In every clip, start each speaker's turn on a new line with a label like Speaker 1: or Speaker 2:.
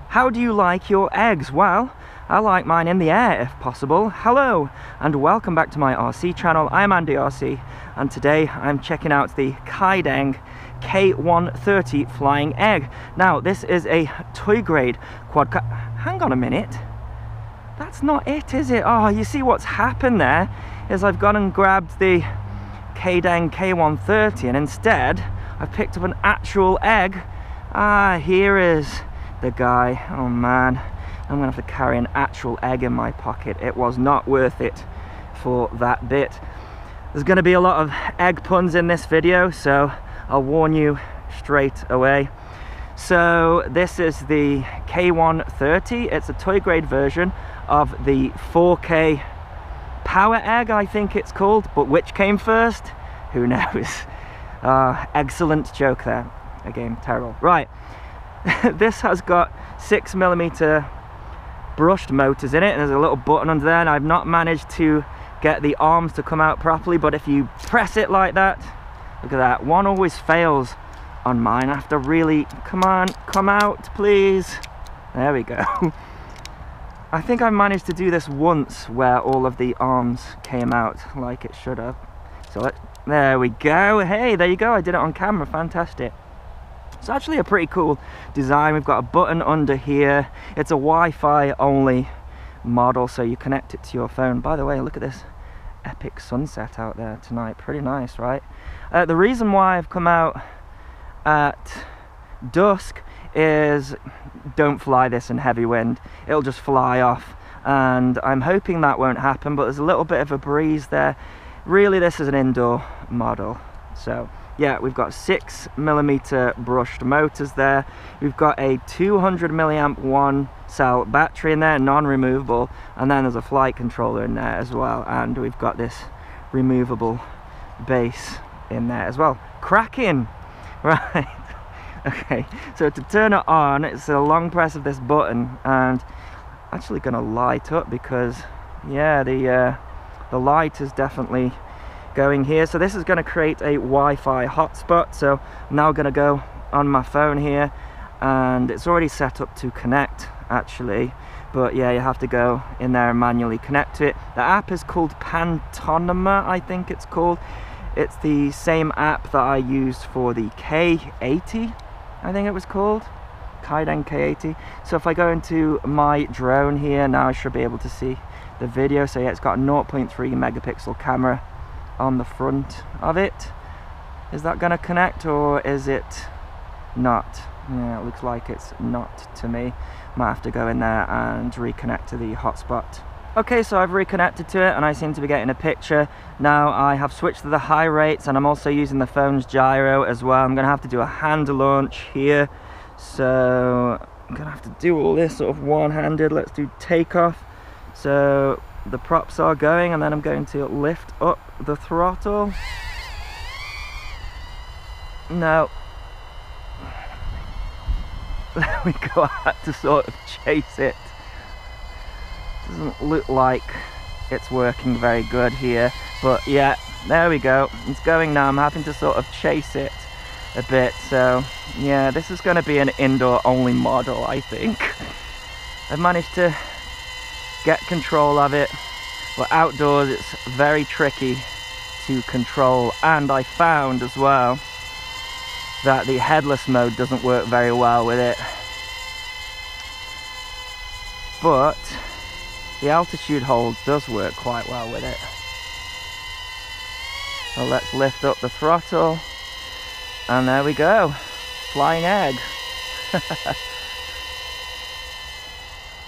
Speaker 1: How do you like your eggs? Well, I like mine in the air if possible. Hello and welcome back to my RC channel. I'm Andy RC and today I'm checking out the Kaideng K130 flying egg. Now this is a toy grade quad. Hang on a minute. That's not it, is it? Oh, you see what's happened there is I've gone and grabbed the Kaideng K130 and instead I've picked up an actual egg. Here is the guy. Oh man, I'm gonna have to carry an actual egg in my pocket. It was not worth it for that bit. There's gonna be a lot of egg puns in this video, so I'll warn you straight away. So this is the K130. It's a toy grade version of the 4K Power Egg, I think it's called, but which came first? Who knows? Excellent joke there. Again, terrible. Right. This has got 6mm brushed motors in it, and there's a little button under there, and I've not managed to get the arms to come out properly, but if you press it like that, look at that, one always fails on mine. I have to really, come on, come out please. There we go. I think I managed to do this once where all of the arms came out like it should have. So there we go. Hey, there you go, I did it on camera. Fantastic. It's actually a pretty cool design. We've got a button under here. It's a Wi-Fi only model, so you connect it to your phone. By the way, look at this epic sunset out there tonight. Pretty nice, right? The reason why I've come out at dusk is don't fly this in heavy wind. It'll just fly off, and I'm hoping that won't happen, but there's a little bit of a breeze there. Really, this is an indoor model. So yeah, we've got 6mm brushed motors there. We've got a 200 milliamp 1-cell battery in there, non-removable, and then there's a flight controller in there as well, and we've got this removable base in there as well. Cracking! Right. Okay, so to turn it on, it's a long press of this button, and actually going to light up because yeah, the light is definitely going here. So this is going to create a Wi-Fi hotspot. So I'm now going to go on my phone here, and it's already set up to connect actually, but yeah, you have to go in there and manually connect to it. The app is called Pantonema, I think it's called. It's the same app that I used for the K80, I think it was called, Kaideng K80. So if I go into my drone here now, I should be able to see the video. So yeah, it's got a 0.3 megapixel camera on the front of it. Is that going to connect or is it not? Yeah, it looks like it's not to me. Might have to go in there and reconnect to the hotspot. Okay, so I've reconnected to it and I seem to be getting a picture. Now I have switched to the high rates, and I'm also using the phone's gyro as well. I'm going to have to do a hand launch here, so I'm going to have to do all this sort of one-handed. Let's do takeoff. So the props are going, and then I'm going to lift up the throttle. No. There we go. I had to sort of chase it. Doesn't look like it's working very good here, but yeah, there we go. It's going now. I'm having to sort of chase it a bit. So yeah, this is going to be an indoor only model, I think. I've managed to get control of it, but outdoors it's very tricky to control, and I found as well that the headless mode doesn't work very well with it, but the altitude hold does work quite well with it. So let's lift up the throttle, and there we go, flying egg.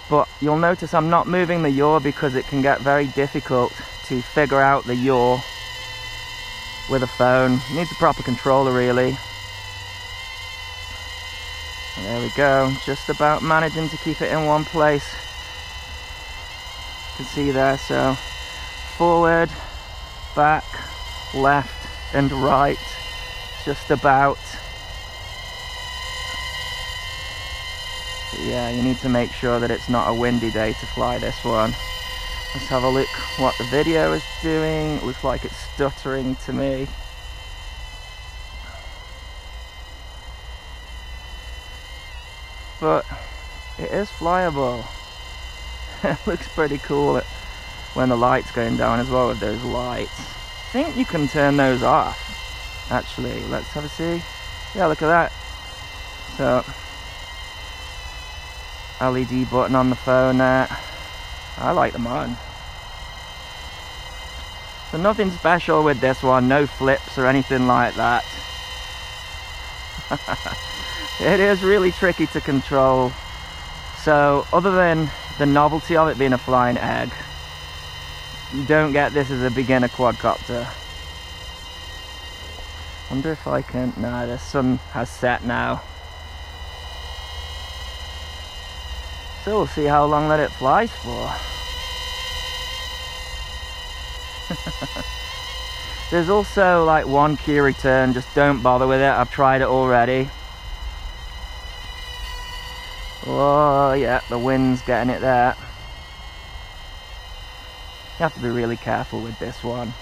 Speaker 1: But you'll notice I'm not moving the yaw because it can get very difficult to figure out the yaw with a phone. It needs a proper controller really. And there we go, just about managing to keep it in one place. You can see there, so forward, back, left and right, just about. But yeah, you need to make sure that it's not a windy day to fly this one. Let's have a look what the video is doing. It looks like it's stuttering to me. But It is flyable. It looks pretty cool when the light's going down as well with those lights. I think you can turn those off. Actually, let's have a see. Yeah, look at that. So, LED button on the phone there. I like them on. So nothing special with this one, no flips or anything like that. It is really tricky to control. So other than the novelty of it being a flying egg, you don't get this as a beginner quadcopter. Wonder if I can, no, the sun has set now. So we'll see how long that it flies for. There's also like one key return, just don't bother with it, I've tried it already. Oh yeah, the wind's getting it there. You have to be really careful with this one.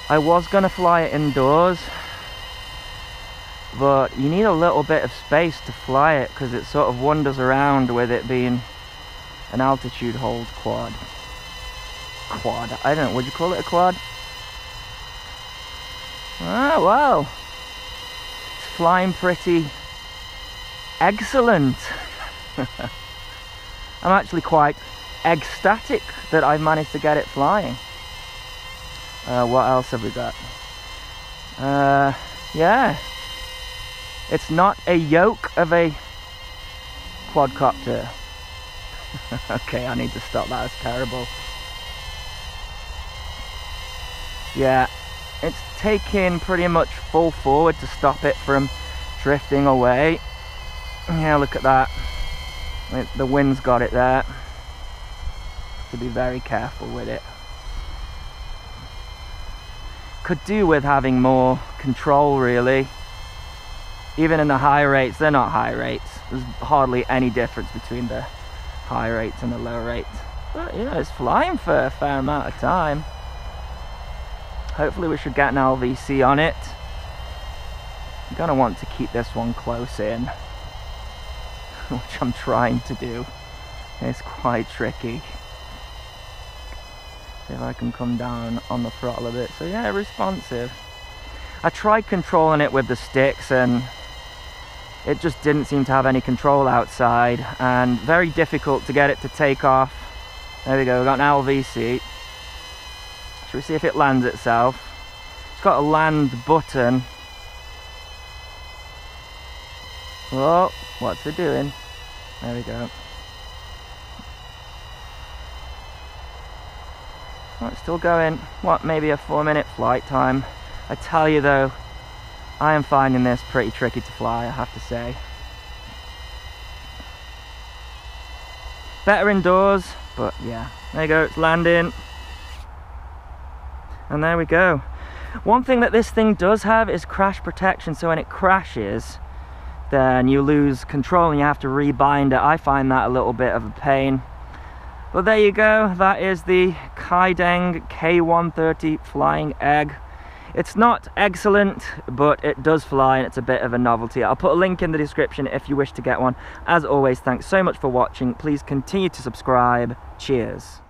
Speaker 1: I was gonna fly it indoors, but you need a little bit of space to fly it because it sort of wanders around with it being an altitude hold quad. I don't know, would you call it a quad? Ah, well, it's flying pretty excellent. I'm actually quite ecstatic that I've managed to get it flying. What else have we got? Yeah, it's not a yoke of a quadcopter. Okay, I need to stop, that was terrible. Yeah, it's taking pretty much full forward to stop it from drifting away. Yeah, look at that. The wind's got it there. To be very careful with it. Could do with having more control, really. Even in the high rates, they're not high rates. There's hardly any difference between the high rates and the low rates. But, you know, it's flying for a fair amount of time. Hopefully we should get an LVC on it. I'm gonna want to keep this one close in, which I'm trying to do. It's quite tricky. See if I can come down on the throttle a bit. So yeah, responsive. I tried controlling it with the sticks and it just didn't seem to have any control outside, and very difficult to get it to take off. There we go, we've got an LVC. Should we see if it lands itself? It's got a land button. Oh, what's it doing? There we go. Oh, it's still going. What, maybe a 4-minute flight time. I tell you though, I am finding this pretty tricky to fly, I have to say. Better indoors, but yeah. There you go, it's landing. And there we go. One thing that this thing does have is crash protection, so when it crashes, then you lose control and you have to rebind it. I find that a little bit of a pain. But there you go, that is the Kaideng K130 Flying Egg. It's not excellent, but it does fly and it's a bit of a novelty. I'll put a link in the description if you wish to get one. As always, thanks so much for watching. Please continue to subscribe. Cheers.